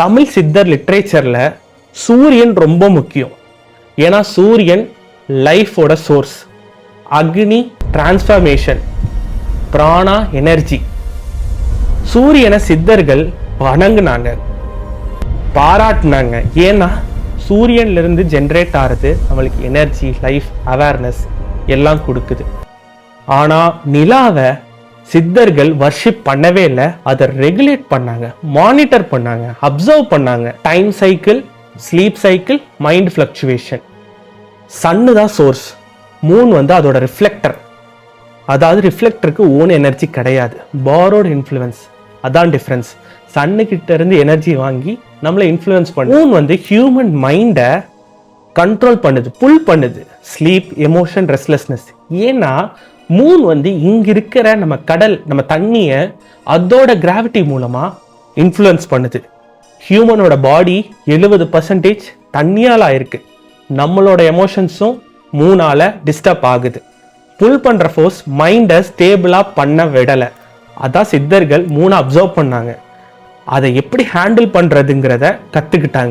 தமிழ் சித்தர் லிட்ரேச்சர்ல சூரியன் ரொம்ப முக்கியம். ஏன்னா சூரியன் லைஃபோட சோர்ஸ். அக்னி டிரான்ஸ்ஃபர்மேஷன், பிராணா எனர்ஜி. சூரியனை சித்தர்கள் வணங்குனாங்க, பாராட்டினாங்க. ஏன்னா சூரியன்ல இருந்து ஜென்ரேட் ஆகிறது நம்மளுக்கு எனர்ஜி, லைஃப், அவேர்னஸ் எல்லாம் கொடுக்குது. ஆனா நிலாவை சித்தர்கள் வர்ஷிப் பண்ணவே இல்லை. அதை ரெகுலேட் பண்ணாங்க, மானிட்டர் பண்ணாங்க, அப்சர்வ் பண்ணாங்க. Time cycle, sleep cycle, mind fluctuation. Sun தான் சோர்ஸ், மூன் அதோட ரிஃப்ளெக்டர். அதாவது ரிஃப்ளெக்டருக்கு ஓன் எனர்ஜி கிடையாது, பாரோட் இன்ஃப்ளூயன்ஸ். அதான் டிஃப்ரென்ஸ். சன்னு கிட்ட இருந்து எனர்ஜி வாங்கி நம்மளை இன்ஃப்ளூயன்ஸ் பண்ணு. மூன் ஹியூமன் மைண்டை கண்ட்ரோல் பண்ணுது, புல் பண்ணுது. Sleep, emotion, restlessness. ஏன்னா மூன் இங்க இருக்கிற நம்ம கடல், நம்ம தண்ணியை அதோட கிராவிட்டி மூலமா இன்ஃப்ளூயன்ஸ் பண்ணுது. ஹியூமனோட பாடி 70% தண்ணியால் ஆயிருக்கு. நம்மளோட எமோஷன்ஸும் மூணால டிஸ்டர்ப் ஆகுது. புல் பண்ற ஃபோர்ஸ் மைண்டை ஸ்டேபிளா பண்ண விடலை. அதான் சித்தர்கள் மூணை அப்சர்வ் பண்ணாங்க. அதை எப்படி ஹேண்டில் பண்றதுங்கிறத கத்துக்கிட்டாங்க.